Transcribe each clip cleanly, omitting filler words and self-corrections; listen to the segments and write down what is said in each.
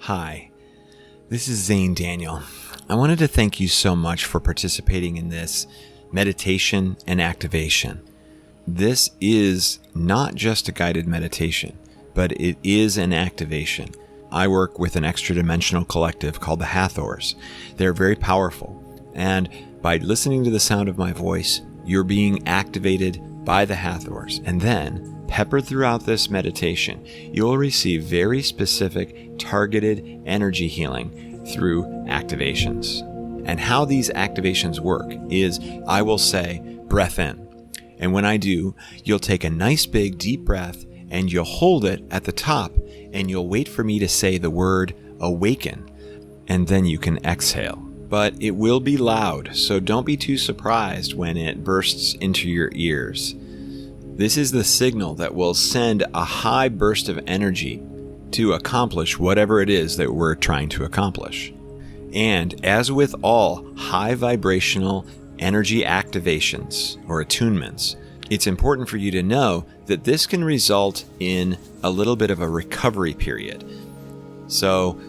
Hi, this is Xane Daniel. I wanted to thank you so much for participating in this meditation and activation. This is not just a guided meditation, but it is an activation. I work with an extra-dimensional collective called the Hathors. They're very powerful, and by listening to the sound of my voice, you're being activated by the Hathors, and then peppered throughout this meditation, you'll receive very specific, targeted energy healing through activations. And how these activations work is, I will say, breath in. And when I do, you'll take a nice big deep breath and you'll hold it at the top and you'll wait for me to say the word awaken. And then you can exhale. But it will be loud, so don't be too surprised when it bursts into your ears. This is the signal that will send a high burst of energy to accomplish whatever it is that we're trying to accomplish. And as with all high vibrational energy activations or attunements, it's important for you to know that this can result in a little bit of a recovery period. So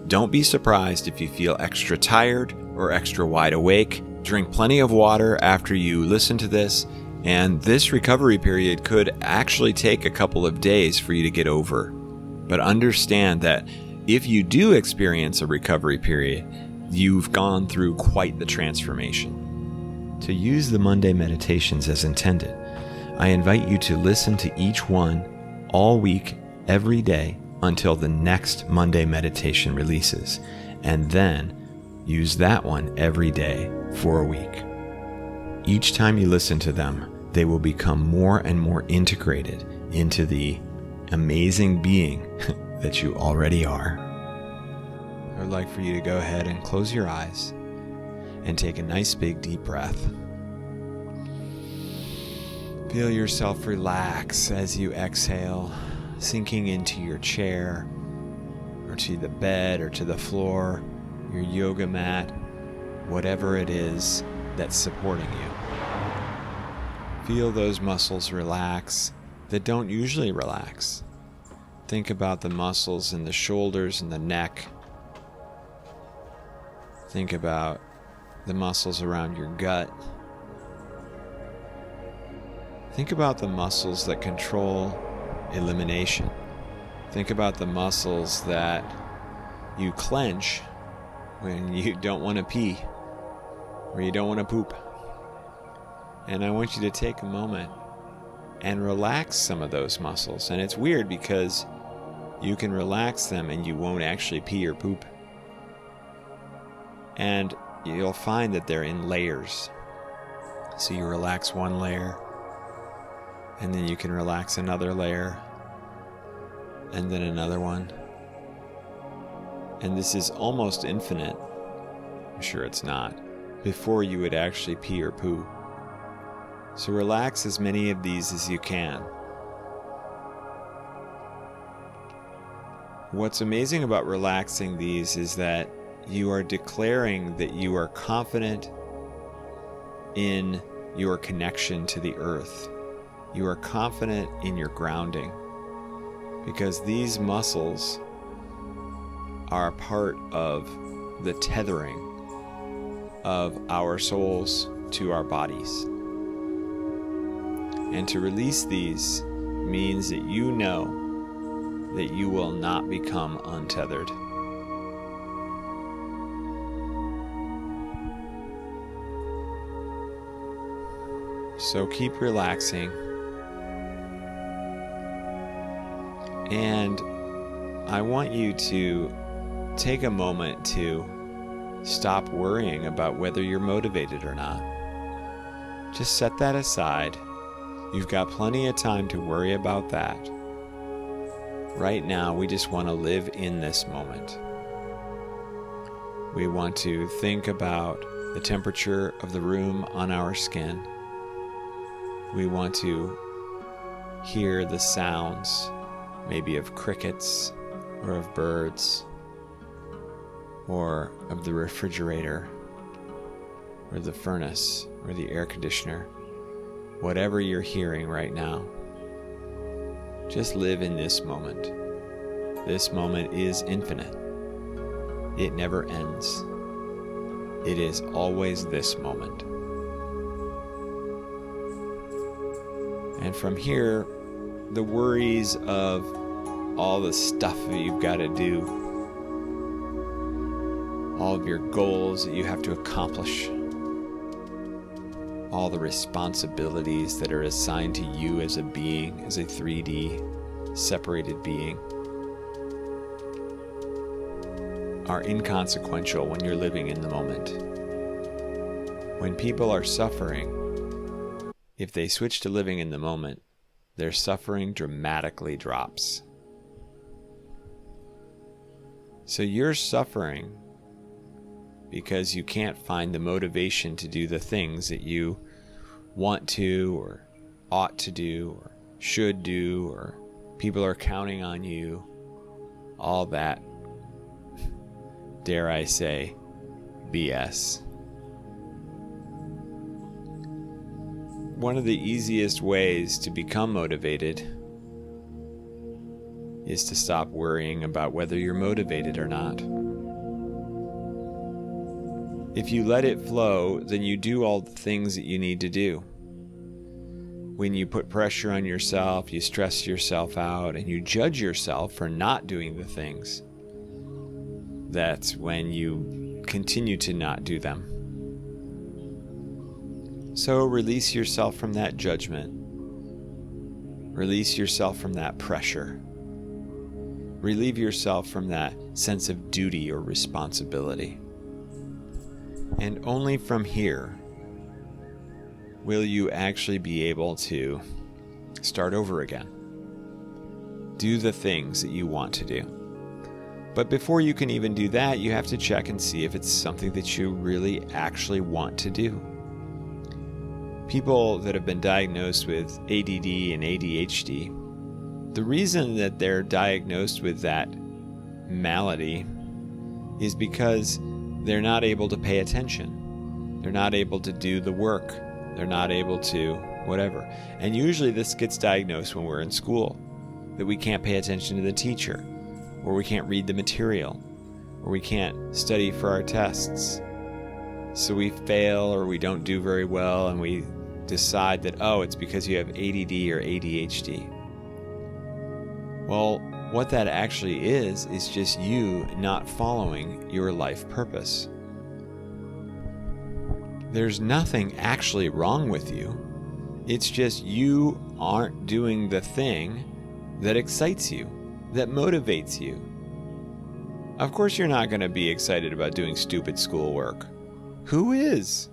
don't be surprised if you feel extra tired or extra wide awake. Drink plenty of water after you listen to this. And this recovery period could actually take a couple of days for you to get over. But understand that if you do experience a recovery period, you've gone through quite the transformation. To use the Monday meditations as intended, I invite you to listen to each one all week, every day, until the next Monday meditation releases, and then use that one every day for a week. Each time you listen to them, they will become more and more integrated into the amazing being that you already are. I would like for you to go ahead and close your eyes and take a nice big deep breath. Feel yourself relax as you exhale, sinking into your chair or to the bed or to the floor, your yoga mat, whatever it is that's supporting you. Feel those muscles relax that don't usually relax. Think about the muscles in the shoulders and the neck. Think about the muscles around your gut. Think about the muscles that control elimination. Think about the muscles that you clench when you don't want to pee or you don't want to poop. And I want you to take a moment and relax some of those muscles. And it's weird because you can relax them and you won't actually pee or poop. And you'll find that they're in layers. So you relax one layer, and then you can relax another layer, and then another one. And this is almost infinite. I'm sure it's not. Before you would actually pee or poo. So relax as many of these as you can. What's amazing about relaxing these is that you are declaring that you are confident in your connection to the earth. You are confident in your grounding, because these muscles are part of the tethering of our souls to our bodies. And to release these means that you know that you will not become untethered. So keep relaxing. And I want you to take a moment to stop worrying about whether you're motivated or not. Just set that aside. You've got plenty of time to worry about that. Right now, we just want to live in this moment. We want to think about the temperature of the room on our skin. We want to hear the sounds, maybe of crickets or of birds or of the refrigerator or the furnace or the air conditioner. Whatever you're hearing right now, just live in this moment. This moment is infinite. It never ends. It is always this moment. And from here, the worries of all the stuff that you've got to do, all of your goals that you have to accomplish, all the responsibilities that are assigned to you as a being, as a 3D separated being, are inconsequential when you're living in the moment. When people are suffering, if they switch to living in the moment, their suffering dramatically drops. So you're suffering because you can't find the motivation to do the things that you want to, or ought to do, or should do, or people are counting on you. All that, dare I say, BS. One of the easiest ways to become motivated is to stop worrying about whether you're motivated or not. If you let it flow, then you do all the things that you need to do. When you put pressure on yourself, you stress yourself out, and you judge yourself for not doing the things, that's when you continue to not do them. So release yourself from that judgment. Release yourself from that pressure. Relieve yourself from that sense of duty or responsibility. And only from here will you actually be able to start over again. Do the things that you want to do. But before you can even do that, you have to check and see if it's something that you really actually want to do. People that have been diagnosed with ADD and ADHD, the reason that they're diagnosed with that malady is because they're not able to pay attention. They're not able to do the work. They're not able to whatever. And usually this gets diagnosed when we're in school, that we can't pay attention to the teacher, or we can't read the material, or we can't study for our tests. So we fail or we don't do very well, and we decide that, oh, it's because you have ADD or ADHD. Well, what that actually is just you not following your life purpose. There's nothing actually wrong with you. It's just you aren't doing the thing that excites you, that motivates you. Of course you're not going to be excited about doing stupid schoolwork. Who is?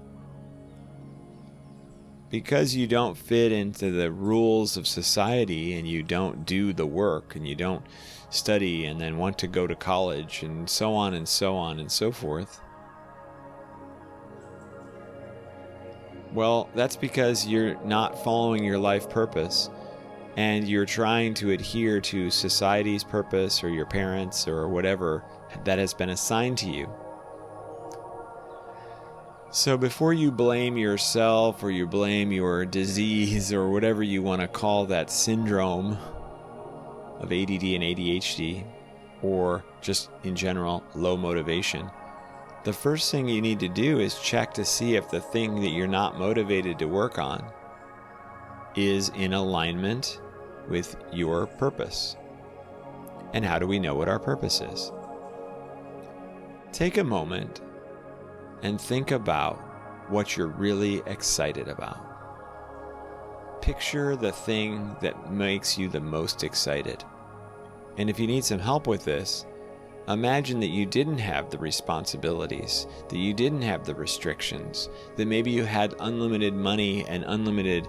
Because you don't fit into the rules of society, and you don't do the work, and you don't study and then want to go to college, and so on and so on and so forth. Well, that's because you're not following your life purpose, and you're trying to adhere to society's purpose or your parents or whatever that has been assigned to you. So before you blame yourself, or you blame your disease, or whatever you want to call that syndrome of ADD and ADHD, or just in general low motivation, the first thing you need to do is check to see if the thing that you're not motivated to work on is in alignment with your purpose. And how do we know what our purpose is? Take a moment and think about what you're really excited about. Picture the thing that makes you the most excited. And if you need some help with this, imagine that you didn't have the responsibilities, that you didn't have the restrictions, that maybe you had unlimited money and unlimited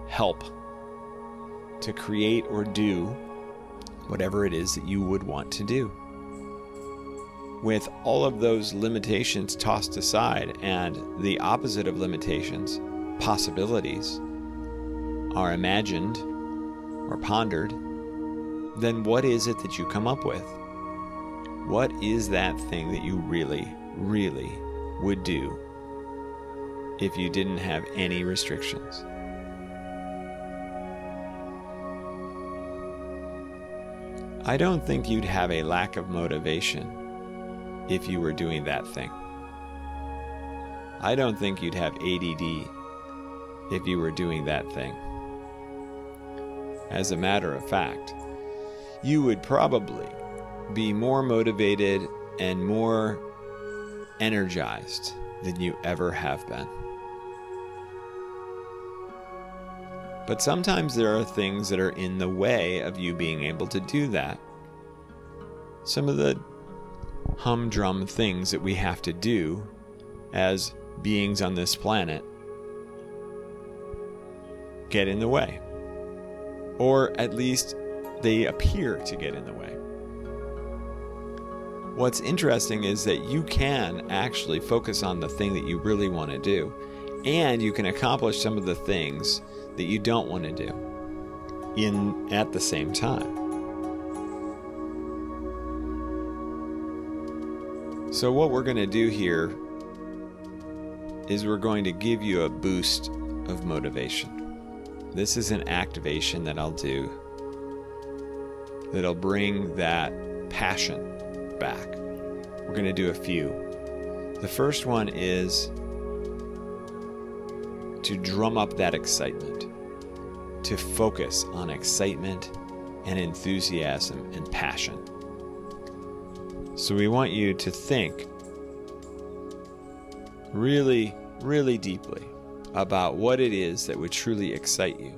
help to create or do whatever it is that you would want to do. With all of those limitations tossed aside, and the opposite of limitations, possibilities, are imagined or pondered, then what is it that you come up with? What is that thing that you really, really would do if you didn't have any restrictions? I don't think you'd have a lack of motivation if you were doing that thing. I don't think you'd have ADD if you were doing that thing. As a matter of fact, you would probably be more motivated and more energized than you ever have been. But sometimes there are things that are in the way of you being able to do that. Some of the humdrum things that we have to do as beings on this planet get in the way. Or at least they appear to get in the way. What's interesting is that you can actually focus on the thing that you really want to do, and you can accomplish some of the things that you don't want to do at the same time. So what we're going to do here is we're going to give you a boost of motivation. This is an activation that I'll do that'll bring that passion back. We're going to do a few. The first one is to drum up that excitement, to focus on excitement and enthusiasm and passion. So we want you to think really, really deeply about what it is that would truly excite you,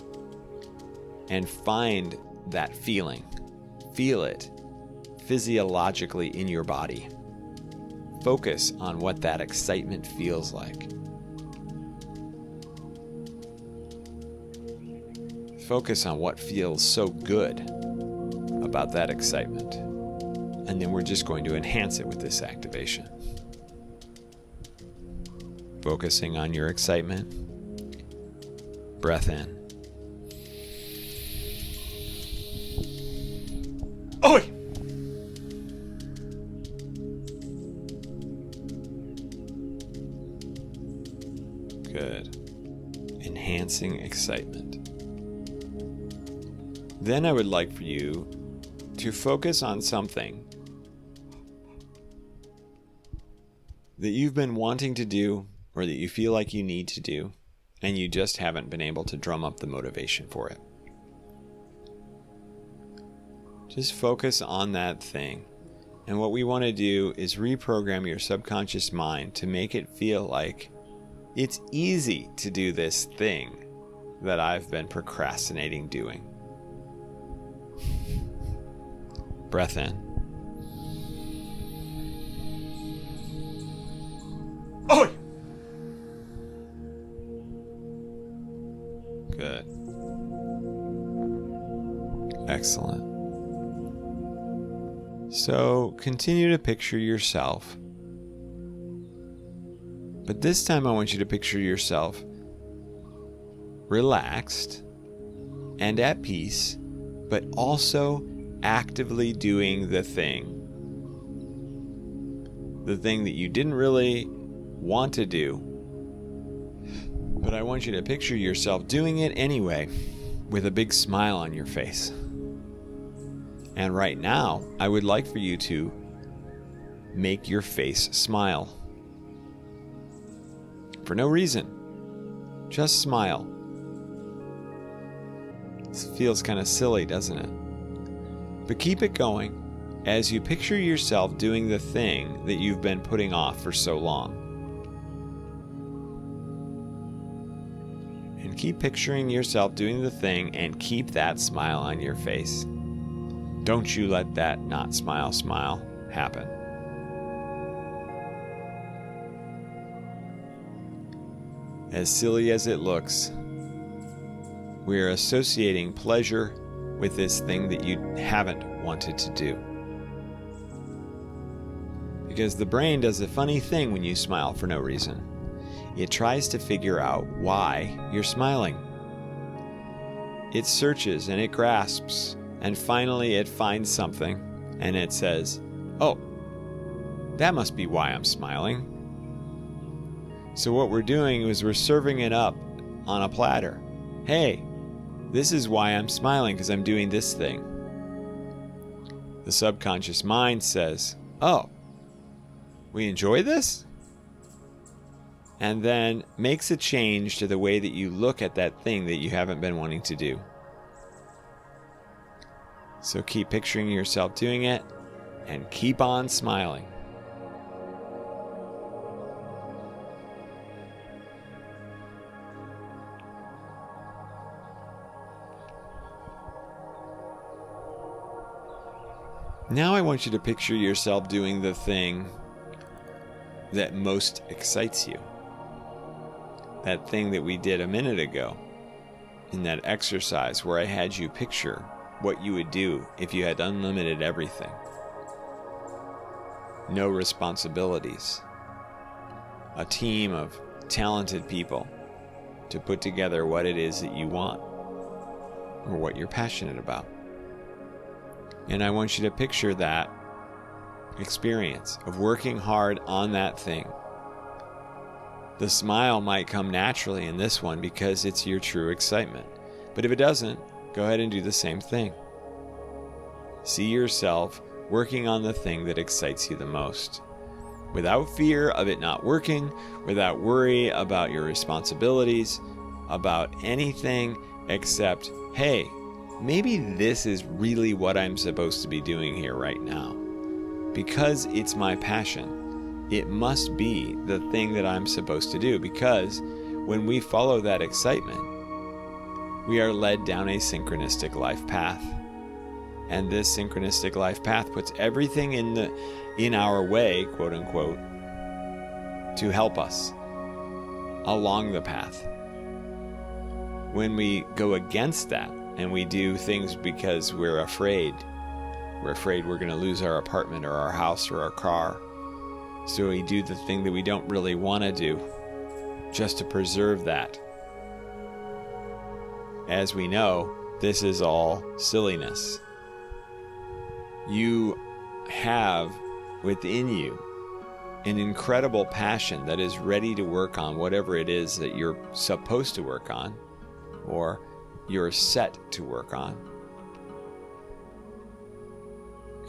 and find that feeling. Feel it physiologically in your body. Focus on what that excitement feels like. Focus on what feels so good about that excitement. And then we're just going to enhance it with this activation. Focusing on your excitement. Breath in. Oi! Good. Enhancing excitement. Then I would like for you to focus on something that you've been wanting to do, or that you feel like you need to do, and you just haven't been able to drum up the motivation for it. Just focus on that thing. And what we want to do is reprogram your subconscious mind to make it feel like it's easy to do this thing that I've been procrastinating doing. Breath in. Oi! Good. Excellent. So continue to picture yourself. But this time I want you to picture yourself relaxed and at peace, but also actively doing the thing that you didn't really want to do. But I want you to picture yourself doing it anyway, with a big smile on your face. And right now, I would like for you to make your face smile. For no reason. Just smile. This feels kind of silly, doesn't it? But keep it going as you picture yourself doing the thing that you've been putting off for so long. And keep picturing yourself doing the thing and keep that smile on your face. Don't you let that not smile happen. As silly as it looks, we are associating pleasure with this thing that you haven't wanted to do. Because the brain does a funny thing when you smile for no reason. It tries to figure out why you're smiling. It searches and it grasps, and finally it finds something, and it says, "Oh, that must be why I'm smiling." So what we're doing is we're serving it up on a platter. Hey, this is why I'm smiling, because I'm doing this thing. The subconscious mind says, "Oh, We enjoy this? And then makes a change to the way that you look at that thing that you haven't been wanting to do. So keep picturing yourself doing it and keep on smiling. Now I want you to picture yourself doing the thing that most excites you. That thing that we did a minute ago in that exercise where I had you picture what you would do if you had unlimited everything. No responsibilities. A team of talented people to put together what it is that you want or what you're passionate about. And I want you to picture that experience of working hard on that thing. The smile might come naturally in this one because it's your true excitement. But if it doesn't, go ahead and do the same thing. See yourself working on the thing that excites you the most. Without fear of it not working, without worry about your responsibilities, about anything except, hey, maybe this is really what I'm supposed to be doing here right now. Because it's my passion, it must be the thing that I'm supposed to do. Because when we follow that excitement, we are led down a synchronistic life path. And this synchronistic life path puts everything in our way, quote unquote, to help us along the path. When we go against that, and we do things because we're afraid we're going to lose our apartment or our house or our car. So we do the thing that we don't really want to do just to preserve that. As we know, this is all silliness. You have within you an incredible passion that is ready to work on whatever it is that you're supposed to work on or you're set to work on.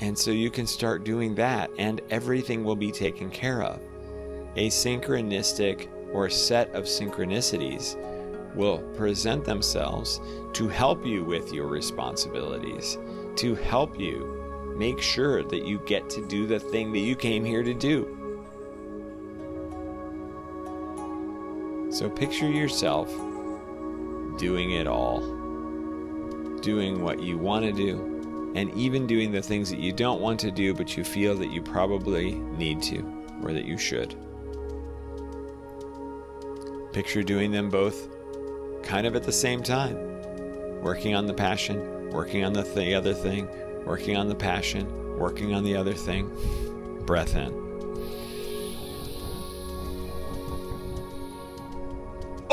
And so you can start doing that and everything will be taken care of. A synchronistic or set of synchronicities will present themselves to help you with your responsibilities, to help you make sure that you get to do the thing that you came here to do. So picture yourself doing it all, doing what you want to do, and even doing the things that you don't want to do but you feel that you probably need to or that you should. Picture doing them both kind of at the same time, working on the passion, working on the other thing, working on the passion, working on the other thing. Breath in.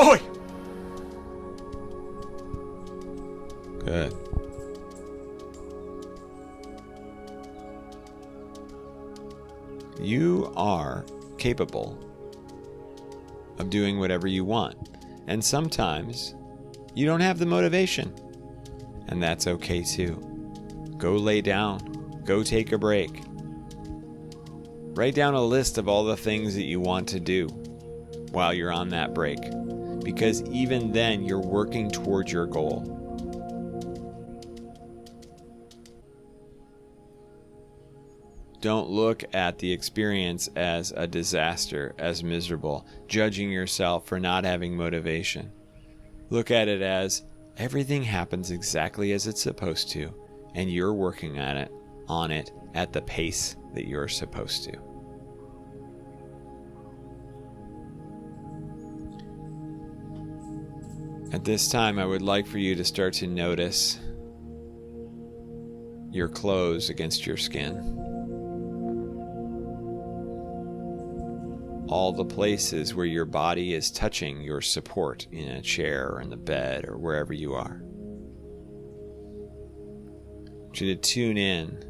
Oi! Good. You are capable of doing whatever you want. And sometimes you don't have the motivation. And that's okay too. Go lay down. Go take a break. Write down a list of all the things that you want to do while you're on that break. Because even then you're working towards your goal. Don't look at the experience as a disaster, as miserable, judging yourself for not having motivation. Look at it as everything happens exactly as it's supposed to, and you're working on it at the pace that you're supposed to. At this time, I would like for you to start to notice your clothes against your skin. All the places where your body is touching your support in a chair or in the bed or wherever you are. I want you to tune in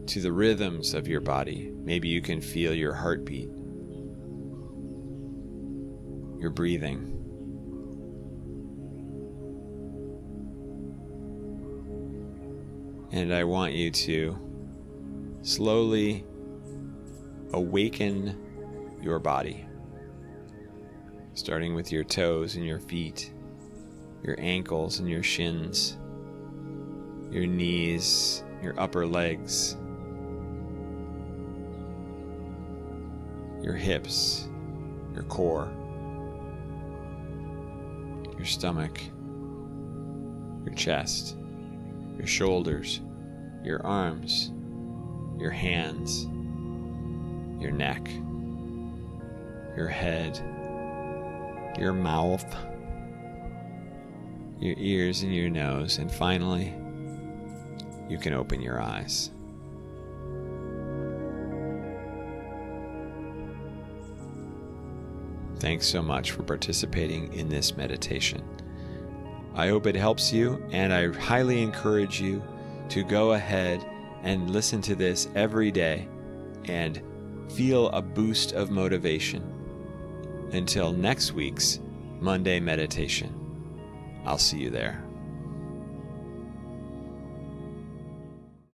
to the rhythms of your body. Maybe you can feel your heartbeat, your breathing. And I want you to slowly awaken your body, starting with your toes and your feet, your ankles and your shins, your knees, your upper legs, your hips, your core, your stomach, your chest, your shoulders, your arms, your hands, your neck, your head, your mouth, your ears and your nose, and finally, you can open your eyes. Thanks so much for participating in this meditation. I hope it helps you, and I highly encourage you to go ahead and listen to this every day and feel a boost of motivation. Until next week's Monday meditation, I'll see you there.